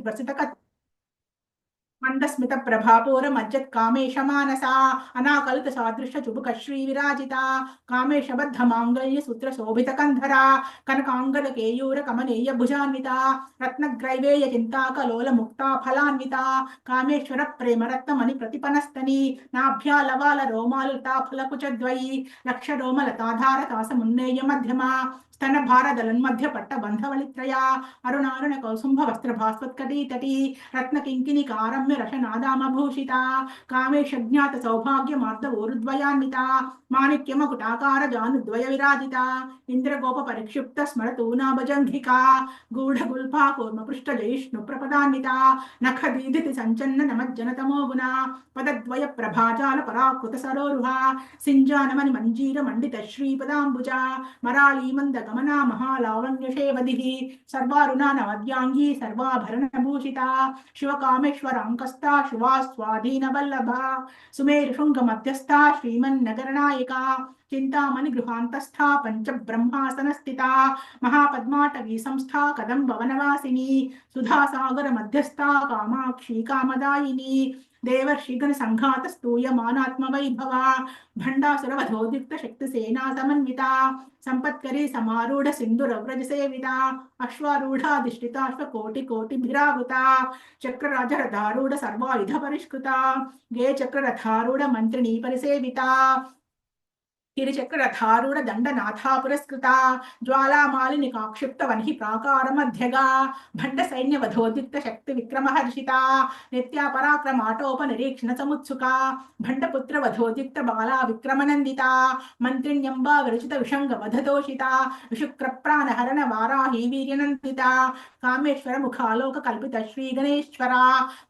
कान्तिर्वसित मंदस्मित प्रभापूर मज्जत कामेश मानसा अनाकलित सादृश चुबुक श्री विराजिता कामेश बद्ध मांगल्य सूत्र शोभित कंधरा कनकांगद केयूर कमनीय भुजान्विता रत्नग्रैवेय चिंता कलोल मुक्ता फलान्विता कामेश्वर प्रेम रत्न मणि प्रतिपनस्तनी नाभ्या लवाल रोमालता फलकुचद्वयी लक्ष रोमलताधार तास मुन्नेय मध्यमा स्तन भारदलन्मध्य पट्ट बंधवलित्रया अरुणारुण कौसुंभ वस्त्र भास्वत्कटी तटी रत्न किंकिनी कारम्य रशनादामभूषिता कामेश ज्ञात सौभाग्य मार्दवोरुद्वयान्विता माणिक्य मकुटाकार जानुद्वय विराजिता इंद्रगोप परिक्षिप्त स्मरतूना भजंघिका गूढ़ गुल्फा कूर्म पृष्ठ जयिष्णु प्रपदान्विता नख दीधिति संचन्न नमज्जन तमोगुना पदद्वय प्रभाजाल पराकृत सरोरुहा सिंजानमनि मंजीर मंडित श्रीपदाम्बुजा मराली मंद गमना महालावण्य शेवदिः सर्वारुणा नवद्यांगी सर्वाभरण भूषिता शिवकामेश्वरांकस्ता शिवा स्वाधीन वल्लभा सुमेर शृंग मध्यस्था श्रीमन्नगर नायिका चिंतामणि गृहांतस्था पंच ब्रह्मासन स्थिता महापद्माटवी संस्था कदम्ब वनवासिनी सुधा सागर मध्यस्था कामाक्षी कामदायिनी देवर्षिगण संघात स्तूयमानात्म वैभवा भंडासुरवधोदिक्त शक्ति सेना समन्विता संपत्करी समारूढ़ सिंधुर व्रज सेविता अश्वारूढ़ाधिष्ठिताश्व कोटि कोटिभिरावृता चक्रराजरथारूढ़ सर्वायुध परिष्कृता गे चक्ररथारूढ़ मंत्रिणी परिसेविता गिरिचक्ररथारूढ़ दंडनाथा पुरस्कृता ज्वालामालिनि काक्षिप्त वह्नि प्राकार मध्यगा भंड सैन्य वधोदिक्त शक्ति विक्रम हर्षिता नित्या पराक्रमाटोप निरीक्षण समुत्सुका भंडपुत्र वधोदिक्त बाला विक्रमनंदिता मंत्रिण्यंबा विरचित विषंग वधदोषिता विशुक्र प्राण हरण वाराही वीर्यनंदिता कामेश्वर मुखालोक कल्पित श्री गणेश्वरा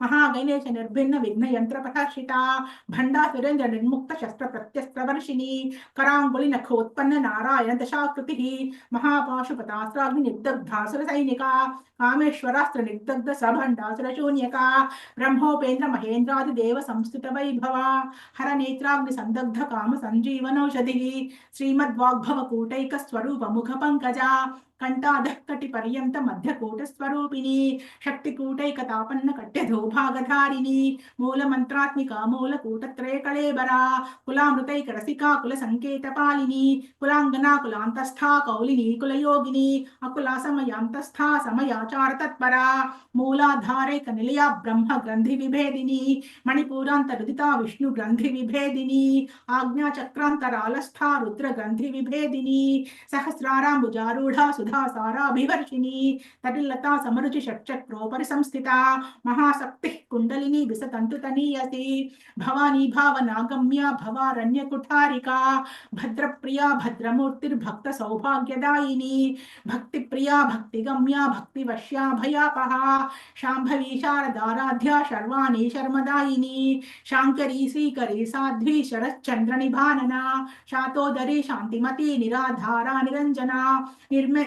महागणेश निर्भिन्न विघ्न यंत्र प्रहर्षिता भंडा सुरेंद्र निर्मुक्त शस्त्र प्रत्यस्त्र वर्षिणी करांगुली नखोत्पन्न नारायण दशाकृति महापाशुपतास्त्राग्नि निर्दग्धासुर सैनिका कामेश्वरास्त्र निर्दग्ध सभंडासुर शून्यका ब्रह्मोपेन्द्र महेन्द्रादि देव संस्थित वैभवा हर नेत्राग्नि संदग्ध काम संजीवनौषधि श्रीमद्वाग्भव कूटैक स्वरूप मुख पंकजा कंठाधकटि पर्यंत मध्यकूट स्वरूपिणी शक्तिकूटैकतापन्न कट्यधो भागधारिणी मूल मंत्रात्मिका मूलकूट त्रय कलेबरा कुलामृतैक रसिका कुल संकेत पालिनी कुलांगना कुलांतस्था कौलिनी कुलयोगिनी अकुला समयांतस्था समयाचार तत्परा मूलाधारैक निलया ब्रह्म ग्रंथि विभेदिनी मणिपूरांतरुदिता विष्णु ग्रंथि विभेदिनी आज्ञा चक्रांतरालस्था रुद्र ग्रंथि विभेदिनी सहस्रारांबुजारूढ़ा सुधा साराभिवर्षिणी तटिलता समरुचि षट्चक्रोपरि संस्थिता महाशक्ति कुंडलिनी विसतंतु तनीयसी भवानी भावनागम्या भवारण्य कुठारिका भद्रप्रिया भद्रमूर्तिर्भक्त सौभाग्यदायिनी भक्तिप्रिया भक्तिगम्या भक्तिवश्या भयापहा शांभवी शारदाराध्या शर्वाणी शर्मदायिनी शांकरी श्रीकरी साध्वी शरच्चंद्र निभानना शातोदरी शांतिमती निराधारा निरंजना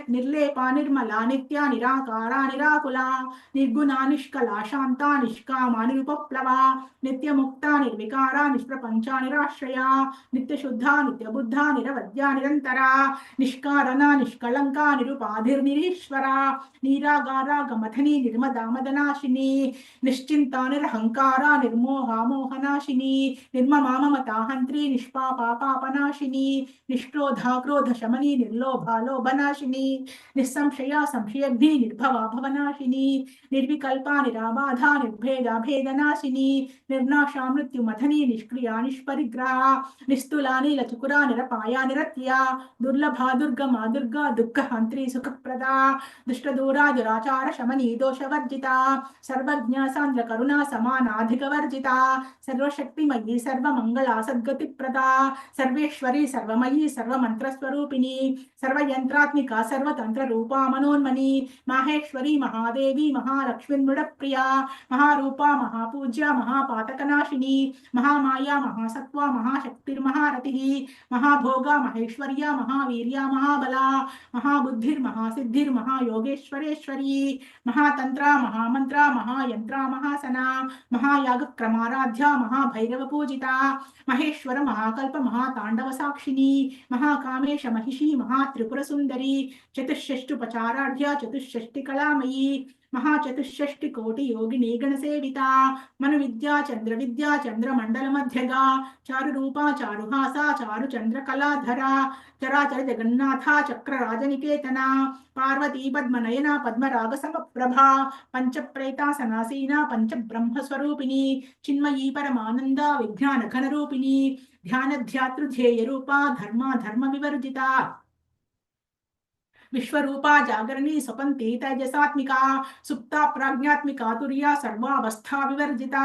निर्लेपा निर्मला नित्या निराकारा निराकुला निर्गुणा निष्कला शांता निष्कामा निरुपप्लवा नित्यमुक्ता निर्विकारा निष्प्रपंचा निराश्रया नित्यशुद्धा नित्यबुद्धा निरवद्या निरंतरा निष्कारणा निष्कलंका निरुपाधिर्निरीश्वरा निरागारा गमथनी निर्मदा मदनाशिनी निश्चिंता निरहंकारा निर्मोहा मोहनाशिनी निर्ममा ममता हंत्री निष्पापा पापनाशिनी निष्क्रोधा क्रोध शमनी निर्लोभा लोभनाशिनी निस्संशया संशयग्नि निर्भवा भवनाशिनी निर्विकल्पा निराबाधा निर्भेदा भेदनाशिनी निर्नाशा मृत्युमथनी निष्क्रिया निष्परिग्रहा निस्तुला नीलचकुरा निरपाया निरत्या दुर्लभा दुर्गमा दुर्गा दुःखहंत्री सुखप्रदा दुष्टदूरा दुराचार शमनी दोषवर्जिता सर्वज्ञा सान्द्र करुणा समानाधिकवर्जिता सर्वशक्तिमयी सर्वमंगला सद्गतिप्रदा सर्वेश्वरी सर्वमयी सर्वमंत्रस्वरूपिणी सर्वयंत्रात्मिका सर्वतंत्र रूपा मनोन्मनी माहेश्वरी महादेवी महालक्ष्मीर्मृडप्रिया महारूपा महापूज्या महापातकनाशिनी महामाया महासत्वा महाशक्तिर्महारतिः महाभोगा महेश्वर्या महावीर्या महाबला महाबुद्धिर्महासिद्धिर्महायोगेश्वरेश्वरी महातंत्रा महामंत्रा महायंत्रा महासना महायागक्रमाराध्या महाभैरवपूजिता महेश्वर महाकल्प महातांडव साक्षिणी महाकामेश महिषी महात्रिपुरसुंदरी चतुष्षष्टुपचाराढ्या चतुष्षष्टिकलामयी महाचतुष्षष्टि कोटि योगिनी गणसेविता मनु विद्या चंद्र मंडल मध्यगा चारु रूपा चारुहासा चारु चंद्र कलाधरा चराचर जगन्नाथा चक्र राजनिकेतना पार्वती पद्मनयना पद्मराग समप्रभा पंच प्रेतासनासीना पंच ब्रह्म स्वरूपिणी चिन्मयी परमानंद विज्ञान घन रूपिणी ध्यान ध्यातृ ध्येय रूपा धर्मा धर्म विवर्जिता विश्वरूपा जागरणी स्वपन्ती तेजसात्मिका सुप्ता प्राज्ञात्मिका तुर्या सर्वावस्था विवर्जिता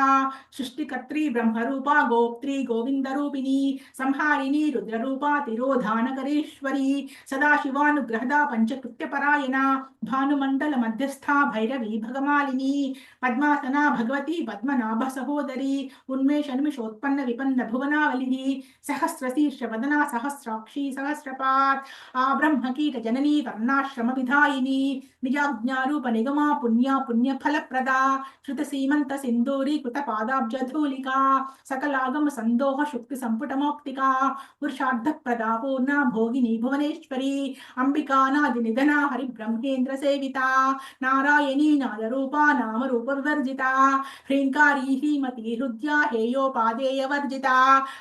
सृष्टिकर्त्री ब्रह्मरूपा गोप्त्री गोविन्दरूपिणी संहारिणी रुद्ररूपा तिरोधानकरेश्वरी सदाशिवानुग्रहदा पञ्चकृत्यपरायणा भानुमण्डल मध्यस्था भैरवी भगमालिनी पद्मासना भगवती पद्मनाभ सहोदरी उन्मेषन्मिषोत्पन्न विपन्न भुवनावलिः सहस्रशीर्ष वदना सहस्राक्षी सहस्रपात् आ ब्रह्मकीट जननी वर्णाश्रम विधायिनी निजाज्ञारूप निगमा पुण्या पुण्य फलप्रदा श्रुत सीमंत सिंदूरी कृत पादाब्ज धूलिका सकलागम संदोह शुक्ति संपुट मौक्तिका पुरुषार्थ प्रदा पूर्णा भोगिनी भुवनेश्वरी अंबिका नादि निधना हरि ब्रह्मेन्द्र सेविता नारायणी नाद रूपा नाम रूप विवर्जिता ह्रींकारी ह्रीमती हृद्या हेयोपादेय वर्जिता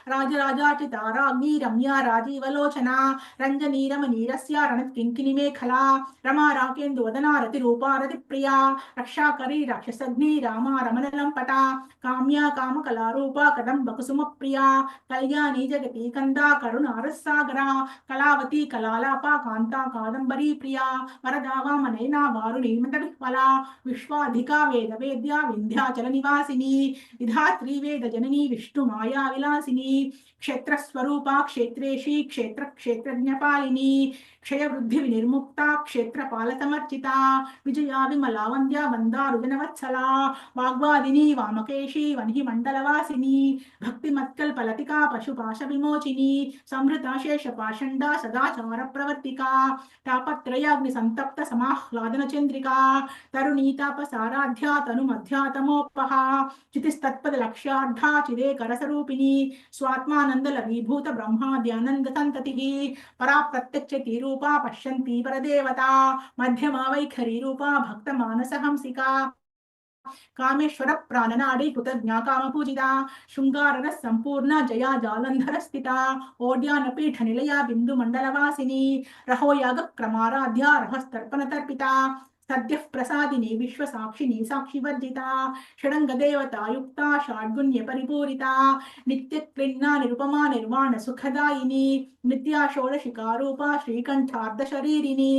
राजराजाचिता राज्ञी रम्या राजीवलोचना रंजनी रमणीरस्या रणत्किंकिनी मेखला रमा राकेन्दु वदना रति रूपा रति प्रिया रक्षाकरी राक्षसग्नि रामा रमणलंपटा काम्या काम कला रूपा कदम्ब कुसुम प्रिया कल्याणी जगती कंदा करुणारसागरा कलावती कलालापा कांता कादंबरी प्रिया वरदा वामनयना वारुणी मंदविह्वला विश्वाधिका वेद वेद्या विंध्याचल निवासिनी विधात्री वेद जननी विष्णु माया विलासिनी क्षेत्र स्वरूपा क्षेत्रेशी क्षेत्र क्षेत्रज्ञपालिनी क्षय वृद्धि विनिर्मुक्ता क्षेत्र पाल समर्चिता विजया विमला वंद्या वंदा रुदनवत्सला वाग्वादिनी वामकेशी वन्हि मंडलवासिनी भक्ति मत्कल्प लतिका पशुपाश विमोचिनी समृता शेष पाषंडा सदाचार प्रवर्तिका तापत्रयाग्नि संतप्त समाह्लादन चंद्रिका तरुणीतापसाराध्या तनुमध्या तमोपहा चितिस्तत्पद लक्ष्यार्धा चिदेकर स्वरूपिणी स्वात्मानंद लवीभूत ब्रह्माद्यानंद संततिः परा प्रत्यक्ष रूपा पश्यन्ती परदेवता मध्यमा वैखरी रूपा भक्त मानस हंसिका कामेश्वर प्राणनाडी कृतज्ञा काम पूजिता शृंगार रस संपूर्ण जया जालंधर स्थिता ओड्यान पीठ निलया बिंदु मंडलवासिनी रहो याग क्रमाराध्या रहस्तर्पण तर्पिता सद्य प्रसादिनी विश्व साक्षिनी साक्षी वर्जिता षडंग देवता युक्ता षाड्गुण्य परिपूरिता नित्य क्लिन्ना निरुपमा निर्वाण सुखदायिनी नित्या षोडशिका रूपा श्रीकंठार्ध शरीरिणी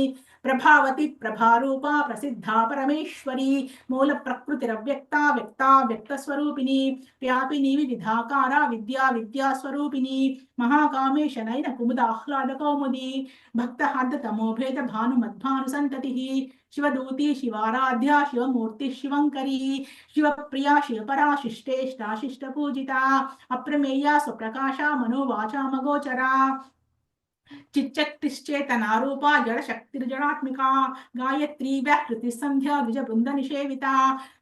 प्रभावती प्रभारूपा प्रसिद्धा परमेश्वरी मूल प्रकृतिरव्यक्ता व्यक्ता व्यक्त स्वरूपिणी व्यापिनी विविधाकारा विद्या विद्या स्वरूपिणी महाकामेश नयन कुमुदाह्लाद कौमुदी भक्त हद तमोभेद भानुमद्भानुसंततिः शिवदूती शिवाराध्या शिवमूर्ति शिवंकरी शिवप्रिया शिवपरा शिष्टेष्टा शिष्टपूजिता अप्रमेया स्वप्रकाशा मनोवाचा मगोचरा चिच्चक्तिश्चेतनारूपा जड़शक्तिर्जड़ात्मिका गायत्री व्याहृति संध्या द्विज वृंद निषेविता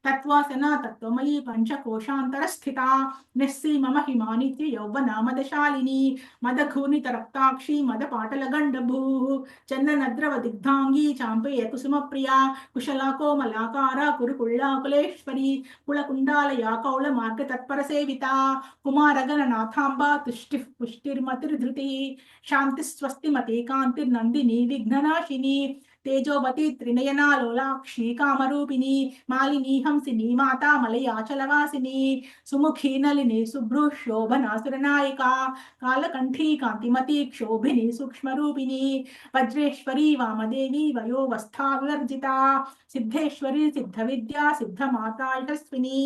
तत्वासना तत्वमयी पंचकोशांतर स्थिता निस्सीम महिमा नित्य यौवना मदशालिनी मदघूर्णित रक्ताक्षी मद पाटल गंडभू चंदनद्रव दिग्धांगी चांपेय कुसुम प्रिया कुशला कोमलाकारा कुरुकुल्ला कुलेश्वरी कुलकुंडालया कौल मार्ग तत्पर सेविता कुमारगण नाथांबा तुष्टिः पुष्टिर्मतिर्धृति शांति स्वस्तिमती कांतिर्नंदिनी विघ्ननाशिनी तेजोवती त्रिनयना लोलाक्षी कामरूपिणी मालिनी हंसिनी माता मलयाचलवासिनी सुमुखी नलिनी शुभ्रू शोभना सुरनायिका कालकंठी कांतिमती क्षोभिनी सूक्ष्मरूपिणी वज्रेश्वरी वामदेवी वयोवस्था विवर्जिता सिद्धेश्वरी सिद्धविद्या सिद्धमाता यशस्विनी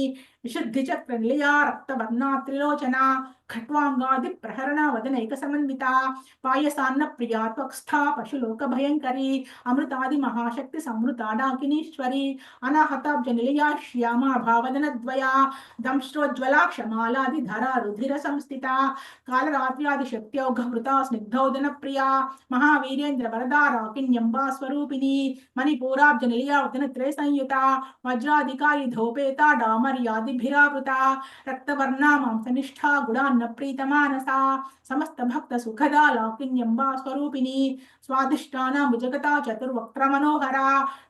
विशुद्धि चक्र निलया रक्तवर्णा त्रिलोचना खट्वांगादि प्रहरणा वदनैक समन्विता पायसान्न प्रिया त्वक्स्था पशुलोक भयंकरी अमृतादि महाशक्ति समृता डाकिनीश्वरी अनाहताब्ज निलया श्यामा भावदन द्वया दंष्ट्रोज्ज्वला क्षमालादि धरा रुधिर संस्थिता कालरात्र्यादि शक्त्यौघवृता स्निग्धौदन प्रिया महावीरेन्द्र वरदा राकिन्यंबा स्वरूपिणी मणिपूराब्ज निलया वदन त्रय संयुता वज्राधिकारी धोपेता डामर्यादिभिरावृता रक्तवर्णा मांसनिष्ठा गुणान् ప్రసన్న ప్రీత మానసా సమస్త భక్త సుఖదా లాకిన్యంబా స్వరూపిణి స్వాదిష్టానా భుజగతా చతుర్వక్త్ర మనోహరా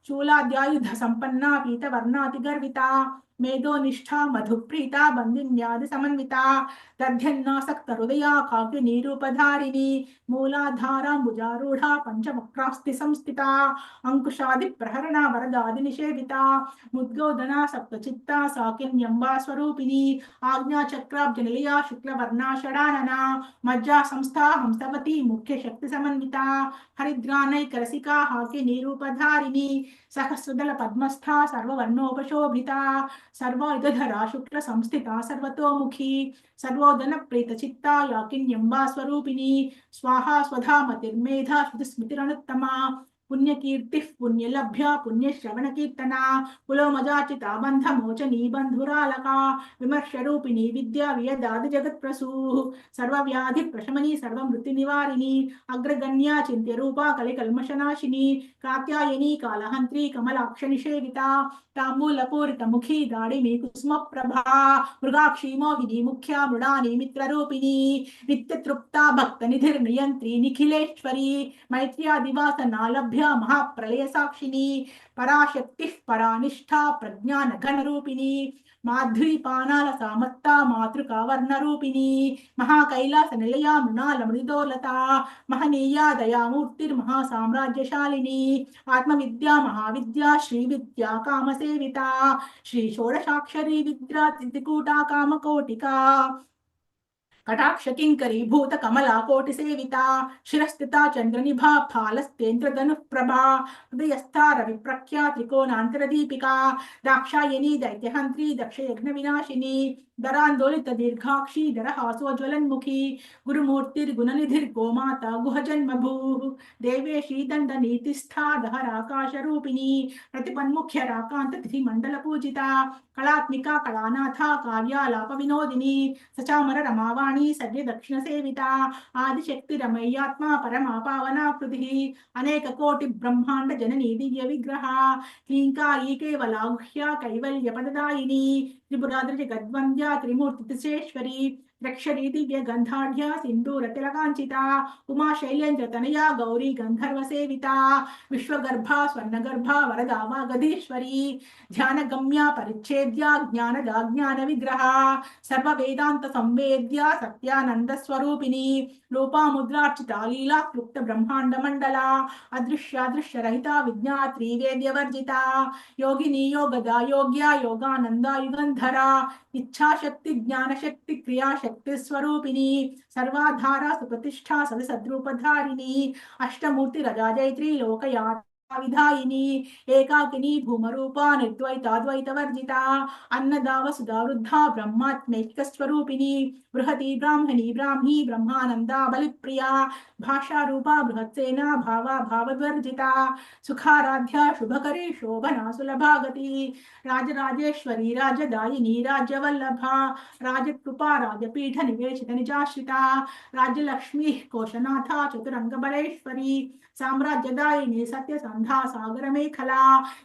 శూలాద్యాయుధ సంపన్నా పీతవర్ణాతి గర్విత మేధో నిష్ఠా మధుప్రీత బంధిన్యాది సమన్విత దధ్యన్నాసక్త హృదయా కావ్య నిరూపధారిణి మూలాధారాంబుజారూఢ పంచవక్రాస్తి సంస్థిత అంకుశాది ప్రహరణ వరదాది నిషేవిత ముద్గోదనా సప్తచిత్త సాకిన్యంబా స్వరూపిణి ఆజ్ఞాచక్రాబ్జ నిలయా శుక్లవర్ణా షడానన మజ్జా సంస్థా హంసవతి ముఖ్య శక్తి సమన్విత హరిద్రానైకరసికా హాకి నిరూపధారిణి సహస్రదల పద్మస్థా సర్వవర్ణోపశోభిత సర్వాయుధరా శుక్ల సంస్థిత సర్వతోముఖి సర్వోదన ప్రీత చిత్తా యాకిన్యంబా స్వరూపిణి స్వాహా స్వధా మతిర్మేధా శృతిస్మృతిరనుత్తమా పుణ్యకీర్తి పుణ్యలభ్య పుణ్యశ్రవణ కీర్తన కులోమజాచిత బంధమోచనీ బంధురాలక విమర్శరూపిణి విద్యా వియదాది జగత్ప్రసూ సర్వవ్యాధి ప్రశమని సర్వమృతి నివారిణి అగ్రగణ్యా చింత్య రూపా కలికల్మషనాశిని కాత్యాయని కాళహంత్రి కమలాక్ష నిషేవిత తాంబూలపూరిత ముఖీ దాడిమి కుసుమ ప్రభా మృగాక్షి మోహిని ముఖ్య మృడాని మిత్రరూపిణి నిత్యతృప్తా భక్త నిధిర్నియంత్రి నిఖిలేశ్వరి మైత్ర్యాదివాసనా లభ్య महाप्रलय साक्षिणी पराशक्ति परानिष्ठा प्रज्ञान घन रूपिणी माध्वीपानाल सामत्ता मातृका वर्ण रूपिणी महाकैलास निलया मृणाल मृदोलता महनीया दयामूर्तिर्महा साम्राज्यशालिनी आत्मविद्या महाविद्या श्रीविद्या कामसेविता श्री षोडशाक्षरी विद्या त्रिकूटा कामकोटिका कटाक्ष किंकरी भूत कमला कोटि सेविता शिरस्थिता चंद्रनिभा फालस्तेन्द्रधनु प्रभा हृदयस्था रवि प्रख्या त्रिकोणांतर दीपिका दाक्षायणी दैत्यहंत्री दक्ष यज्ञ विनाशिनी दरांदोलित दीर्घाक्षी दरहासोज्वलन्मुखी गुरुमूर्तिर्गुणनिधिर्गोमाता गुहजन्मभू देवेशी दंड नीतिस्था दहराकाश रूपिणी प्रतिपन्मुख्य राकांत तिथि मंडल पूजिता कलात्मिका कलानाथा काव्यालाप विनोदिनी सचामर रमावाणी सद्य दक्षिण सेविता आदिशक्ति रमय्यात्मा परमा पावना कृति अनेक कोटि ब्रह्मांड जननी दिव्य विग्रह क्लींकारी केवलाह्या कैवल्य पददायिनी त्रिपुराद्रि जगद्वन्द्या त्रिमूर्ति तिश्रेश्वरी रक्षरी दिव्य गंधाढ़ सिंदूर तिलकांचिता उमा शैलेन्द्र तनया गौरी गंधर्व सेविता विश्वगर्भा स्वर्णगर्भा वरदा वागधीश्वरी ध्यान गम्या परिच्छेद्या ज्ञानदा ज्ञान विग्रह सर्व वेदांत संवेद्या सत्यानंद स्वरूपिणी लोपा मुद्रार्चिता लीला क्लुप्त ब्रह्मांड मंडला अदृश्यादृश्य रहिता विज्ञात्री वेद्य वर्जिता योगिनी योगदा योग्या योगानंदा युगंधरा इच्छा शक्ति ज्ञान शक्ति क्रिया शक्ति स्वरूपिणी सर्वाधारा सुप्रतिष्ठा सदसद्रूपधारिणी अष्टमूर्ति रजा जयत्री लोकयात विधायिनी एकाकिनी भूमरूपा निर्द्वैताद्वैत वर्जिता अन्नदा वसुधा वृद्धा ब्रह्मात्मैक स्वरूपिणी बृहती ब्राह्मणी ब्राह्मी ब्रह्मानंदा बलिप्रिया भाषा रूपा बृहत्सेना भावा भाववर्जिता सुखाराध्या शुभकरी शोभना सुलभागति राजराजेश्वरी राजदायिनी राज्यवल्लभा राजकृपा राजपीठ निवेशित निजाश्रिता राज्यलक्ष्मी कोशनाथा चतुरंग बलेश्वरी साम्राज्यदायिनी सत्यसंधा सागर मेखला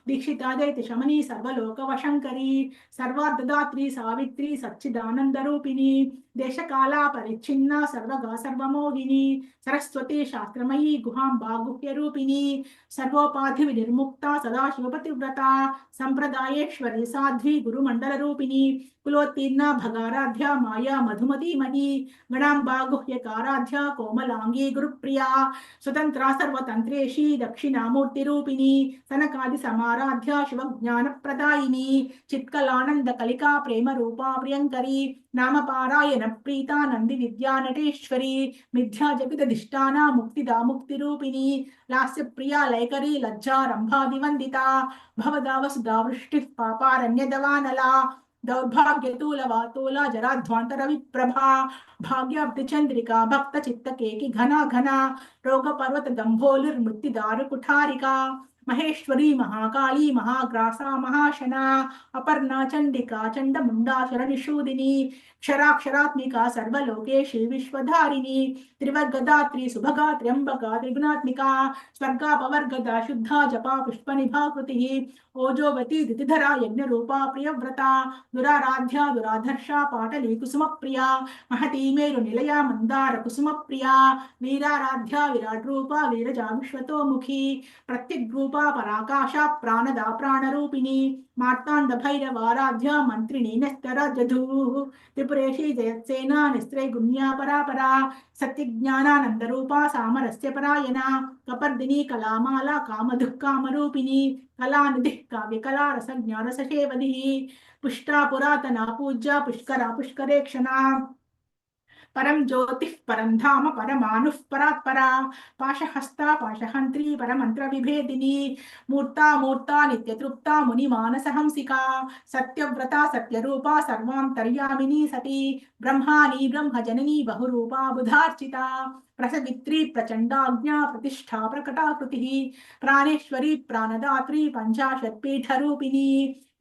दीक्षिता दैत्य शमनी सर्वलोक वशंकरी सर्वार्धदात्री सावित्री सच्चिदानंद रूपिणी देशकाला परिच्छिन्ना सर्वगा सर्वमोहिनी सरस्वती शास्त्रमयी गुहांबा गुह्य रूपिणी सर्वोपाधि विनिर्मुक्ता सदाशिवपतिव्रता संप्रदायेश्वरी साध्वी गुरुमंडल रूपिणी कुलोत्तीर्णा भगाराध्या माया मधुमती मही गणांबा गुह्यकाराध्या कोमलांगी गुरुप्रिया स्वतंत्रा सर्वतंत्रेशी दक्षिणामूर्ति रूपिणी सनकादि समाराध्या शिव ज्ञान प्रदायिनी चित्कलानंद कलिका प्रेम रूपा प्रियंकरी नाम पारायण प्रीता नंदि विद्या नटेश्वरी मिथ्या जपित दिष्टाना मुक्तिदा मुक्ति रूपिणी लास्य प्रिया लयकरी लज्जा रंभादिवंदिता भवदा वसुधा वृष्टि पापारण्य दवानला दौर्भाग्यतूलवातूला जराध्वांतर विप्रभा भाग्याब्धि चंद्रिका भक्त चित्त केकि घना घना रोग पर्वत दंभोलिर्मृत्युदारु कुठारिका महेश्वरी महाकाली महाग्रासा महाशना अपर्णा चंडिका चंडमुंडा शरणिशूदिनी क्षराक्षरात्मिका सर्वलोकेशी विश्वधारिणी त्रिवर्गदा सुभगा त्र्यंबका त्रिगुणात्मिका स्वर्गापवर्गदा शुद्धा जपा पुष्पनिभा कृतिः ओजोवती दितिधरा यज्ञरूपा प्रियव्रता दुराराध्या दुराधर्षा पाटली कुसुमप्रिया महती मेरुनिलया मंदार कुसुमप्रिया वीराराध्या विराट रूपा वीरजा विश्वतोमुखी प्रत्यग्रूपा पराकाशा प्राणदा प्राणरूपिणी मार्तांड भैरवाराध्या मंत्रिणी नस्तर जधूः त्रिपुरेशी जयत्सेना निस्त्रै गुण्या परापरा सत्यज्ञानानंद रूपा सामरस्य परायणा कपर्दिनी कलामाला कामधुः कामरूपिणी कलानिधिः काव्यकला रसज्ञा रससेवधिः पुष्टा पुरातना पूज्या पुष्करा पुष्करेक्षणा परम ज्योतिः परम धाम परमानुः परात्परा पाशहस्ता पाशहन्त्री परमंत्र विभेदिनी मूर्ता मूर्ता नित्यतृप्ता मुनिमानसहंसिका सत्यव्रता सत्यरूपा सर्वान्तर्यामिनी सती ब्रह्माणी ब्रह्मजननी बहुरूपा बुधार्चिता प्रसवित्री प्रचंडाज्ञा प्रतिष्ठा प्रकटाकृतिः प्राणेश्वरी प्राणदात्री पंचाशत्पीठरूपिणी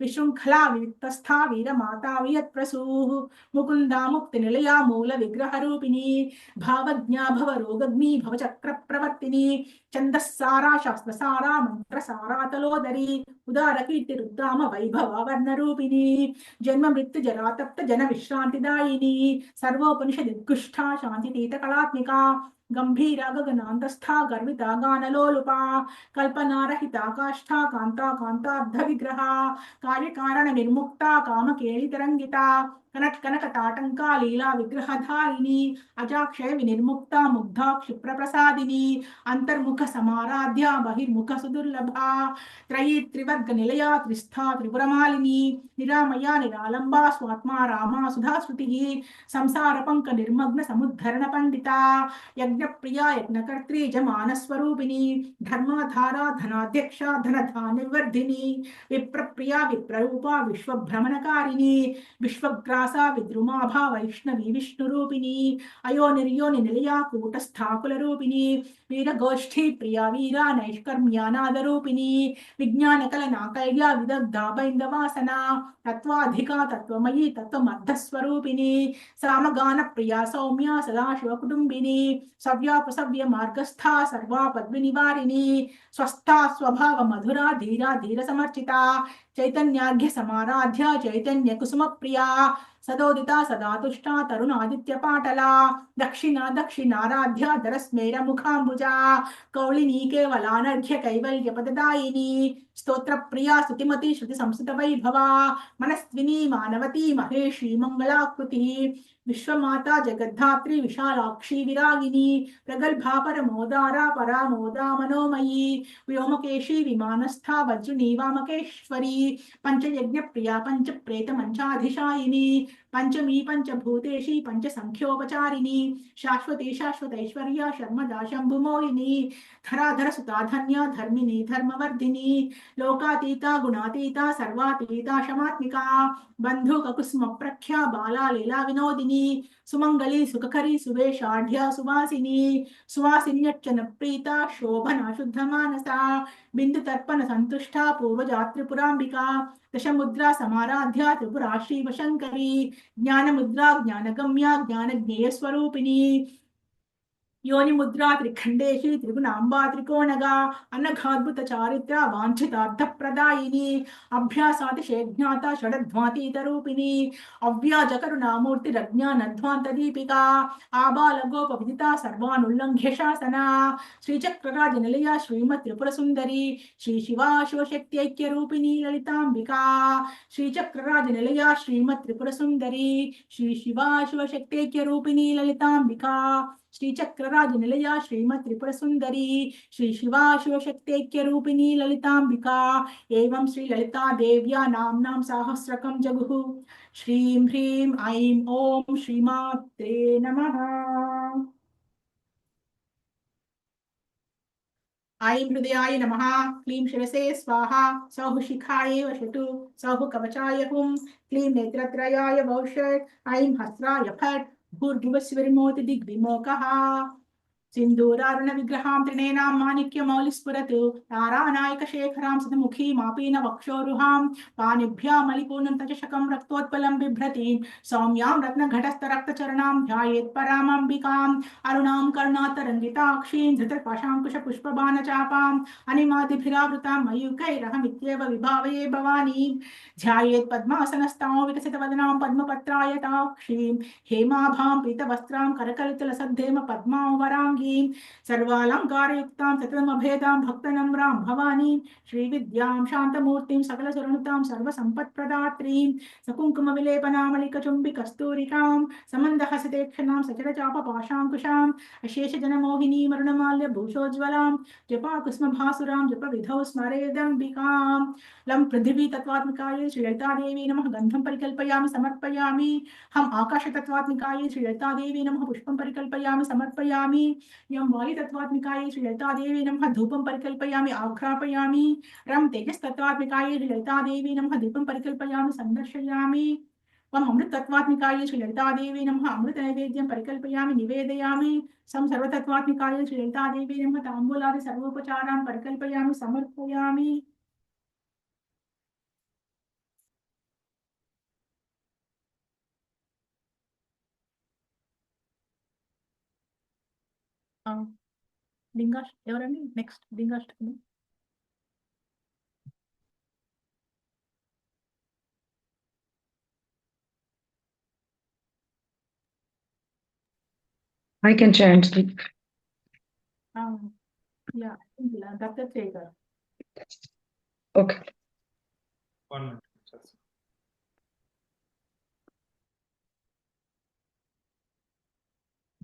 विशृंखला विविक्तस्था वीरमाता वियत्प्रसूः मुकुंदा मुक्ति निलया मूल विग्रह रूपिणी भावज्ञा भवरोगग्नि भवचक्र प्रवर्तिनी छंदस्सारा शास्त्रसारा मंत्रसारा तलोदरी उदार कीर्ति रुद्राम वैभव वर्ण रूपिणी जन्म मृत्यु जरा तप्त जन विश्रांतिदायिनी सर्वोपनिषदिद्गुष्ठा शांतितीत कलात्मिका गंभीरा गगनांतस्था गर्विता गानलोलुपा कल्पनारहिता काष्ठा कांता कांतार्ध विग्रहा कार्यकारण निर्मुक्ता कामकेलितरंगिता कनक कनकताटंका लीला विग्रहधारिणी अजाक्षय विनिर्मुक्ता मुग्धा क्षिप्र प्रसादिनी अंतर्मुख समाराध्या बहिर्मुख सुदुर्लभा त्रयी त्रिवर्ग निलया त्रिस्था त्रिपुरमालिनी निरामया निरालंबा स्वात्मा रामा सुधा श्रुतिः संसार पंक निर्मग्न समुद्धरण पंडिता यज्ञ प्रिया यज्ञकर्त्री जमानस्वरूपिणी धर्माधारा धनाध्यक्षा धनधान्यवर्धिनी विप्रप्रिया विप्ररूपा विश्वभ्रमणकारिणी विश्वग्रा विद्रुमाभा वैष्णवी विष्णुरूपिणी अयो निर्योनि निलया कूटस्थाकुलरूपिणी वीरगोष्ठी प्रिया वीरा नैष्कर्म्यानादरूपिणी विज्ञानकलना कैल्या विदग्धा बैन्दवासना तत्त्वाधिका तत्त्वमयी तत्त्वमर्धस्वरूपिणी सामगान प्रिया सौम्या सदाशिव कुटुम्बिनी सव्यापसव्य मार्गस्था सर्वापद्विनिवारिणी स्वस्था स्वभाव मधुरा धीरा धीर समर्चिता चैतन्यार्घ्य समाराध्या चैतन्य कुसुम प्रिया सदोदिता सदा तुष्टा तरुणादित्य पाटला दक्षिणा दक्षिणाराध्या दरस्मेर मुखाम्बुजा कौलिनी केवलानर्घ्य कैवल्य पददायिनी स्तोत्र प्रिया स्तुतिमती श्रुति संस्कृत वैभवा मनस्विनी मानवती महेशी मंगलाकृति विश्वमाता जगद्धात्री विशालाक्षी विरागिनी प्रगल्भा परमोदारा परामोदा मनोमयी व्योमकेशी विमानस्था वज्रनी वामकेश्वरी पंचयज्ञ प्रिया पंच प्रेत मंचाधिशायिनी पंचमी पंचभूतेशी पंच संख्योपचारिणी शाश्वती शाश्वतैश्वर्या शर्मदा शंभुमोहिनी धराधर सुता धन्या धर्मिणी धर्मवर्धिनी लोकातीता गुणातीता सर्वातीता शमात्मिका बंधुक कुसुम प्रख्या बाला लीला विनोदिनी सुमंगली सुखकरी सुवेशाढ्या सुवासिनी सुवासिन्यच्चन प्रीता शोभना शुद्ध मानसा बिंदु तर्पण संतुष्टा पूर्वजा त्रिपुरांबिका दशमुद्रा समाराध्या त्रिपुरा शिव शंकरी ज्ञान मुद्रा ज्ञानगम्या ज्ञान ज्ञेय स्वरूपिणी योनि मुद्रा त्रिखंडेशी त्रिगुणांबा त्रिकोणगा अनघाद्भुत चारित्रा वांछितार्थ प्रदायिनी अभ्यासातिशेज्ञाता षडध्वातीत रूपिणी अव्याज करुणामूर्ति रज्ञानध्वांत दीपिका आबाल गोप विदिता सर्वानुल्लंघ्य शासना श्रीचक्रराज निलया श्रीमत् त्रिपुर सुंदरी श्री शिवा शिवशक्त्यैक्य रूपिणी ललितांबिका श्रीचक्रराज निलया श्रीमत् त्रिपुर सुंदरी श्री शिवा शिवशक्त्यैक्य रूपिणी ललितांबिका श्री चक्रराज निलया श्रीमत् त्रिपुर सुंदरी श्री शिवा शिवशक्त्यैक्य रूपिणी ललितांबिका एवं श्री ललिता देव्या नाम्नां सहस्रकं जगुः श्रीं ह्रीं ऐं ओम श्रीमात्रे नमः ऐं हृदयाय नमः क्लीं शिरसे स्वाहा सौः शिखायै वशतु सौः कवचाय हुं क्लीं नेत्रत्रयाय वौषट् ऐं हस्राय फट् भूर्भुवस्विर्मोति दिग्विमोकः सिन्दूरारुण विग्रहां त्रिनेनां माणिक्यमौलिस्फुरतु तारानायकशेखरां सतमुखीमापीन वक्षोरुहां पाणिभ्यामलिपूर्णं तचषकं रक्तोत्पलं बिभ्रतीं सौम्यां रत्नघटस्थरक्तचरणां ध्यायेत् परामम्बिकाम् अरुणां कर्णातरङ्गिताक्षीं धृतपाशाङ्कुशपुष्पबाणचापाम् अनिमादिभिरावृतां मयूखैरहमित्येव विभावये भवानीं ध्यायेत् पद्मासनस्तां विकसितवदनां पद्मपत्रायताक्षीं हेमाभां पीतवस्त्रां करकलितलसद्धेम पद्मां वराङ्गीं सर्वालङ्कारयुक्तां सततमभेदां भक्तनम्रां भवानीं श्रीविद्यां शान्तमूर्तिं सकलसुरनुतां सर्वसम्पत्प्रदात्रीं सकुङ्कुमविलेपनामलिकचुम्बिकस्तूरिकां समन्दहसितेक्षणां सचरचापपाशाङ्कुशाम् अशेषजनमोहिनीमरुणमाल्यभूषोज्ज्वलां जपाकुस्मभासुरां जपविधौ स्मरेदम्बिकां लं पृथिवी तत्त्वात्मिकायै श्रीललितादेवी नमः गन्धं परिकल्पयामि समर्पयामि हम आकाशतत्त्वात्मिकायै श्रीललितादेवी नमः पुष्पं परिकल्पयामि समर्पयामि यं वायुतत्त्वात्मिकायै श्रीललितादेवी नमः धूपं परिकल्पयामि आघ्रापयामि रं तेजस्तत्त्वात्मिकायै श्रीललितादेवी नमः दीपं परिकल्पयामि संदर्शयामि वम अमृतत्वात्मिकायै श्रीललितादेवी नमः अमृतनैवेद्यं परिकल्पयामि निवेदयामि सं सर्वतत्त्वात्मिकायै श्रीललितादेवी नमः ताम्बूलादि सर्वोपचारान् परिकल्पयामि समर्पयामि లింగాష్ ఎవరండి నెక్స్ట్ లింగాష్టమి I can chant. యా దత్తాత్రేయ గారు Okay. 1 minute.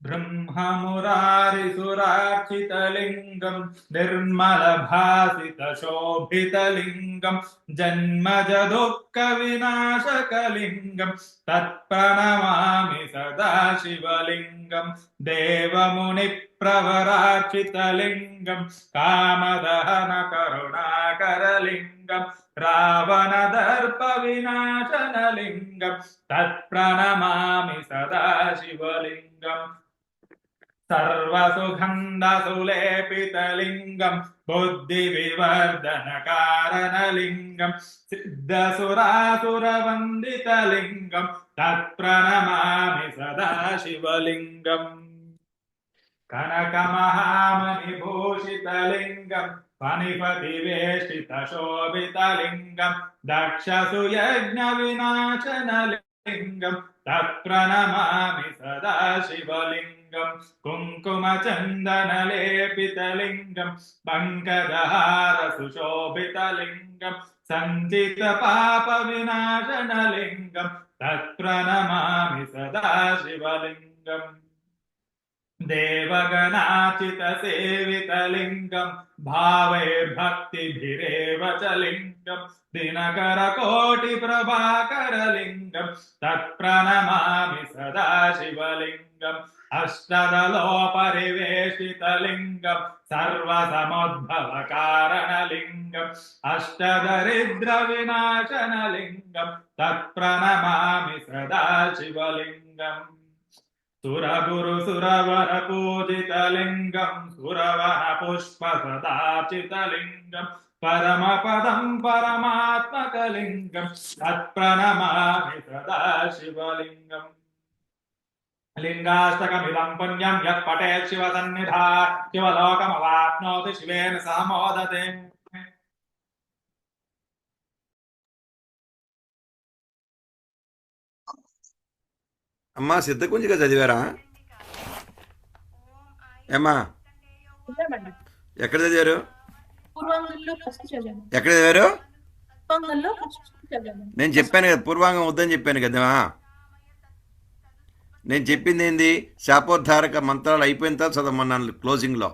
ब्रह्ममुरारिसुरार्चितलिङ्गं निर्मलभासितशोभितलिङ्गं जन्मजदुःखविनाशकलिङ्गं तत्प्रणमामि सदा शिवलिङ्गं देवमुनिप्रवरार्चितलिङ्गं कामदहनकरुणाकरलिङ्गं रावणदर्पविनाशनलिङ्गं तत्प्रणमामि सदा शिवलिङ्गम् सर्वसुगन्धसुलेपितलिङ्गं बुद्धिविवर्धनकारणलिङ्गं सिद्धसुरासुरवन्दितलिङ्गं तत्प्रणमामि सदा शिवलिङ्गम् कनकमहामणिभूषितलिङ्गं फणिपतिवेष्टितशोभितलिङ्गं दक्षसुयज्ञविनाशनलिङ्गं तत्प्रणमामि सदा शिवलिङ्गं कुङ्कुमचन्दनलेपितलिङ्गं पङ्कजहारसुशोभितलिङ्गं सञ्चितपापविनाशनलिङ्गं तत्प्रणमामि सदा शिवलिङ्गम् देवगणाचितसेवितलिङ्गं भावैर्भक्तिभिरेव च लिङ्गं दिनकरकोटिप्रभाकरलिङ्गं तत्प्रणमामि सदा शिवलिङ्गम् अष्टदलोपरिवेशितलिङ्गं सर्वसमुद्भवकारणलिङ्गम् अष्टदरिद्रविनाशनलिङ्गं तत्प्रणमामि सदा शिवलिङ्गम् सुरगुरुसुरवरपूजितलिङ्गं सुरवरपुष्पसदार्चितलिङ्गं परमपदं परमात्मकलिङ्गं तत्प्रणमामि सदा शिवलिङ्गम् लिङ्गाष्टकमिदं पुण्यं यः पठेत् शिवसन्निधा शिवलोकमवाप्नोति शिवेन सह मोदते అమ్మా సిద్ధకుంజిగా చదివారా? ఏమ్మా ఎక్కడ చదివారు? ఎక్కడ చదివారు? నేను చెప్పాను కదా, పూర్వాంగం వద్దని చెప్పాను కదా. నేను చెప్పింది ఏంది? శాపోద్ధారక మంత్రాలు అయిపోయిన తర్వాత చదవమన్నాను క్లోజింగ్లో.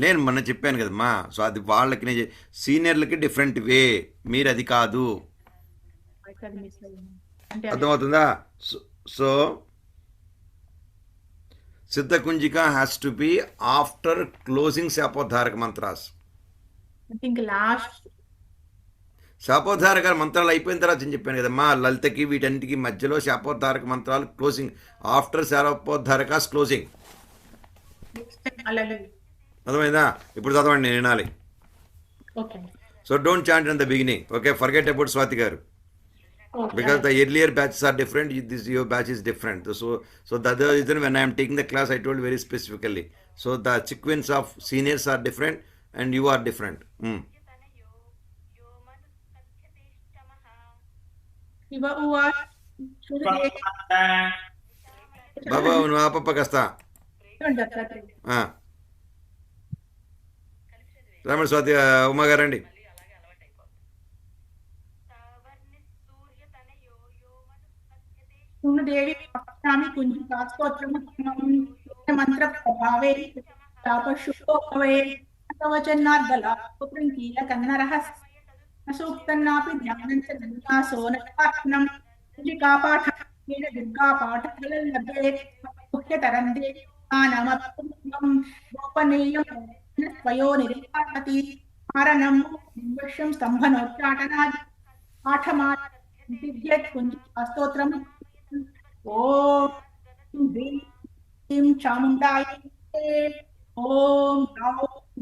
నేను మొన్న చెప్పాను కదమ్మా. సో అది వాళ్ళకి, నేను సీనియర్లకి డిఫరెంట్ వే, మీరు అది కాదు. అర్థమవుతుందా? So Siddhakunjika has to be after closing శాపోద్ధారక మంత్రాస్. శాపోద్ధారక మంత్రాలు అయిపోయిన తర్వాత నేను చెప్పాను కదమ్మా, లలితకి వీటన్నిటికి మధ్యలో శాపోద్ధారక మంత్రాలు క్లోజింగ్. After శాపోద్ధారకాస్ closing. అలాగే. అర్థమైందా? ఇప్పుడు చదవండి, నేను వినాలి. Okay. So don't chant in the beginning. Okay, forget about Swathi గారు. Because the earlier batches are different, this your batch is different. So the other reason when I am taking the class, I told very specifically. So the sequence of seniors are different and you are different. ఇవ ఉవాచ శృణుతే బాబా నువ్వు ఆపప్ప కాస్త. రామణ స్వాతి ఉమా గారండి. దేవి పశ్యామి కుంజికా స్తోత్రము మంత్ర ప్రభావే శాపశుభోభవే కవచన్నార్దల పుత్రంకీల కన్నరహస్ సూక్తన్నాపి ధ్యానం చ జిజ్ఞాసో నపాఠనం కుంజికా పాఠ దుర్గా పాఠ ఫలలభే ముఖ్యతరం దేవి నామపురం గోపనీయం స్వయో నిరిపాతి మారణం విశ్వం స్తంభనోచ్చాటనాది పాఠమా కుంజికా స్తోత్రం. ఓం హ్రీం చాముండాయ ఓం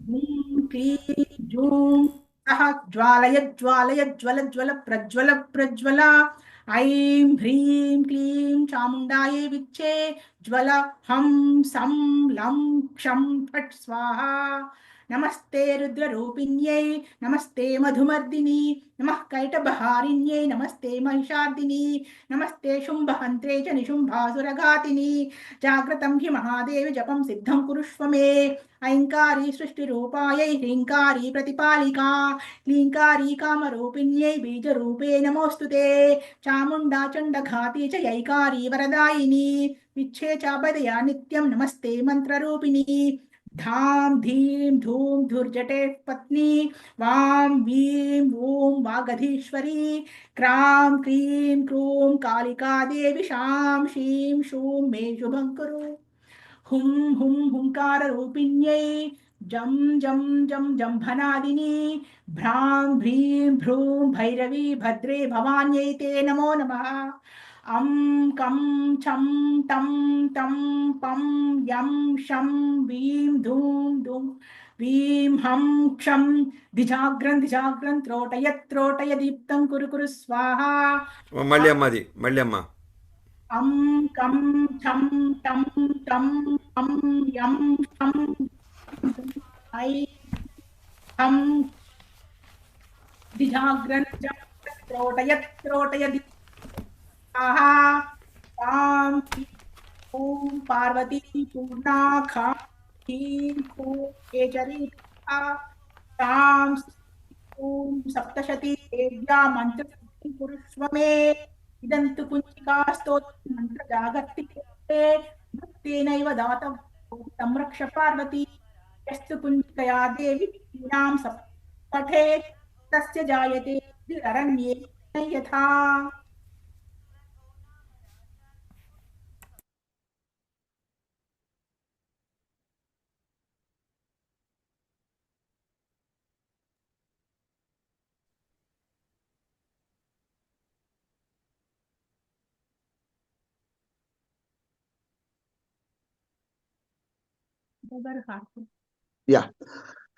హ్రీం క్లీం జూం సహ జ్వాలయ జ్వాలయ జ్వల జ్వల ప్రజ్వల ప్రజ్వల ఐం హ్రీం క్లీం చాముండాయ విచ్చే జ్వల హం సం లం క్షం ఫట్ స్వాహ. నమస్తే రుద్రరూపిణ్యై నమస్తే మధుమర్దిని నమః కైటభహారిణ్యై నమస్తే మహిషార్దిని నమస్తే శుంభహంత్రే చ నిశుంభాసురఘాతిని. జాగ్రతం హి మహాదేవి జపం సిద్ధం కురుష్వ మే. ఐంకారీ సృష్టిరూపాయై హ్రీంకారీ ప్రతిపాలికా క్లీంకారీ కామరూపిణ్యై బీజరూపే నమోస్తుతే. చాముండా చండఘాతి చ యైకారీ వరదాయిని విచ్చే చాపదయా నిత్యం నమస్తే మంత్రరూపిణి. ధాం ధీం ధూం ధుర్జటే పత్ని వాం వీం ఓం వాగధీశ్వరి క్రాం క్రీం క్రూం కాళికా దేవి శాం శీం శూం మే శుభం కురు. హుం హుం హుంకార రూపిణ్యై జం జం జం జంభనాదిని భ్రాం భ్రీం భ్రూం భైరవీ భద్రే భవాన్యై తే నమో నమః. అం కం ఛం టం తం పం యం షం వీం ధూం ధూం వీం హం క్షం దిజాగ్రం దిజాగ్రం త్రోటయ త్రోటయ దీప్తం కురు కురు స్వాహ. మళ్ళీ అమ్మది మళ్ళీ అమ్మ. అం కం ఛం టం తం పం యం షం ఐ హం దిజాగ్రం త్రోటయ త్రోటయ तां ॐ पार्वती पूर्णा खा केचरी तां ॐ सप्तशती देव्या मंत्र कुरुष्व मे. इदं तु कुञ्चिका स्तोत्रं मंत्र जागर्ति भक्तेनैव दातं संरक्ष पार्वती. यस्तु कुञ्चिकया देवी नाम सप्तठे तस्य जायते अरण्ये यथा. Yeah.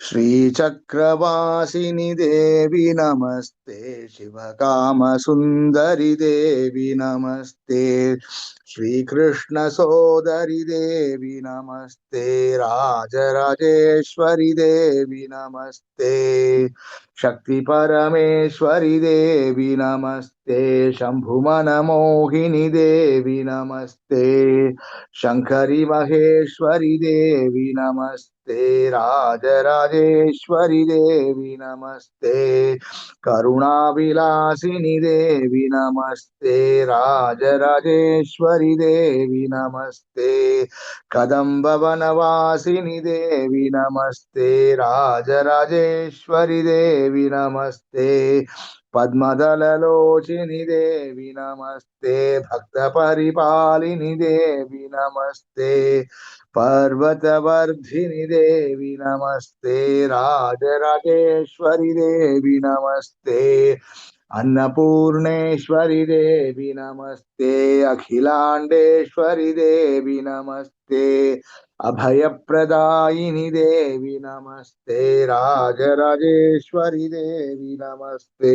श्रीचक्रवासिनि देवी नमस्ते. शिवकामसुन्दरि देवी नमस्ते. श्रीकृष्ण सोदरि देवी नमस्ते. राजराजेश्वरि देवी नमस्ते. शक्ति परमेश्वरि देवी नमस्ते. शंभुमनमोहिनी देवी नमस्ते. शंकरी महेश्वरी देवी नमस्ते. राजराजेश्वरी देवी नमस्ते. करुणाविलासिनी देवी नमस्ते. राजराजेश्वरी चामुण्डेश्वरि देवी नमस्ते कदम्बवनवासिनि देवी नमस्ते राजराजेश्वरि देवी नमस्ते पद्मदललोचिनि देवी नमस्ते भक्तपरिपालिनि देवी नमस्ते पर्वतवर्धिनि देवी नमस्ते राजराजेश्वरि देवी नमस्ते अन्नपूर्णेश्वरि देवी नमस्ते अखिलाण्डेश्वरि देवी नमस्ते अभयप्रदायिनि देवी नमस्ते राजराजेश्वरि देवी नमस्ते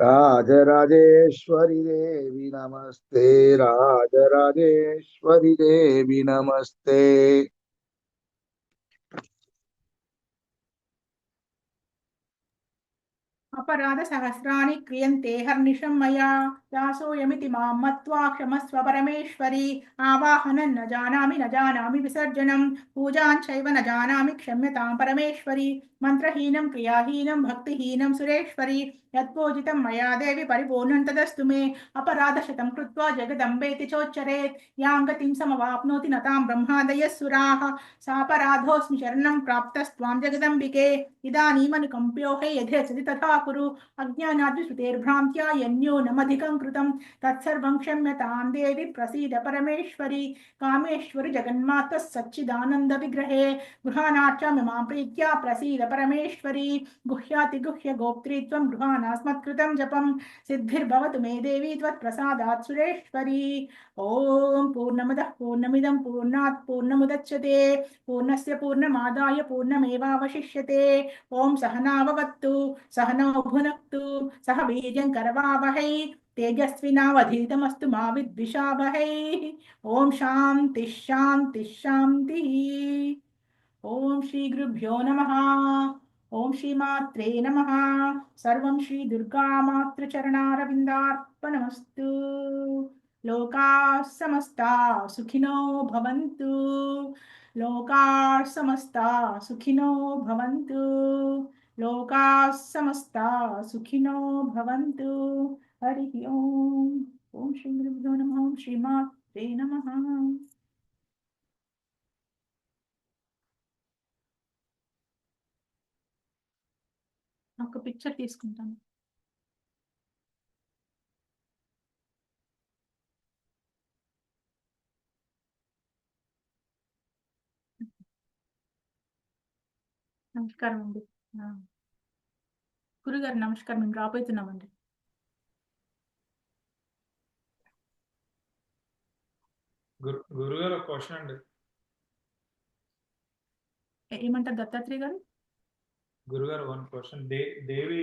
राजराजेश्वरि देवी नमस्ते राजराजेश्वरि देवी नमस्ते अपराध सहस्राणि क्रियन्ते हर्निशं मया दासोऽयमिति मां मत्वा क्षमस्व परमेश्वरी आवाहनं न जानामि विसर्जनं पूजां चैव न जानामि क्षम्यतां परमेश्वरी मन्त्रहीनं क्रियाहीनं भक्तिहीनं सुरेश्वरी यत्पूजितं मया देवि परिपूर्णं तदस्तु मे अपराधशतं कृत्वा जगदम्बेति चोच्चरेत् यां गतिं समवाप्नोति न तां ब्रह्मादयः सुराः सापराधोऽस्मि शरणं प्राप्तस्त्वां जगदम्बिके इदानीमनुकम्प्यो हे यथेच्छति तथा कुरु अज्ञानाद्विश्रुतेर्भ्रान्त्या यन्न्यूनमधिकं कृतं तत्सर्वं क्षम्यतां देवि प्रसीद परमेश्वरी कामेश्वरि जगन्मातः सच्चिदानन्दविग्रहे गृहाणाक्षमिमां प्रीत्या प्रसीद परमेश्वरी गुह्यातिगुह्य गोप्त्री त्वं गृहाणास्मत्कृतं जपं सिद्धिर्भवतु मे देवी त्वत्प्रसादात् सुरेश्वरी ॐ पूर्णमदः पूर्णमिदं पूर्णात् पूर्णमुदच्यते पूर्णस्य पूर्णमादाय पूर्णमेवावशिष्यते ॐ सहनाववत्तु सहनौ भुनक्तु सह वीर्यं करवावहै तेजस्विनावधीतमस्तु मा विद्विषावहै ॐ शान्तिः शान्तिः शान्तिः ॐ श्री गुरुभ्यो नमः ॐ श्रीमात्रे नमः सर्वं श्री दुर्गा मातृचरणारविन्दार्पणमस्तु लोकाः समस्ताः सुखिनो भवन्तु लोकाः समस्ताः सुखिनो भवन्तु लोकाः समस्ताः सुखिनो भवन्तु हरिः ॐ श्री गुरुभ्यो नमः ॐ श्रीमात्रे नमः ఒక పిక్చర్ తీసుకుంటాను నమస్కారం అండి గురుగారు నమస్కారం మేము రాబోతున్నామండి గురుగారు ఒక క్వశ్చన్ అండి ఏమంటారు దత్తాత్రేయ గారు గురుగారు వన్ క్వశ్చన్ దేవి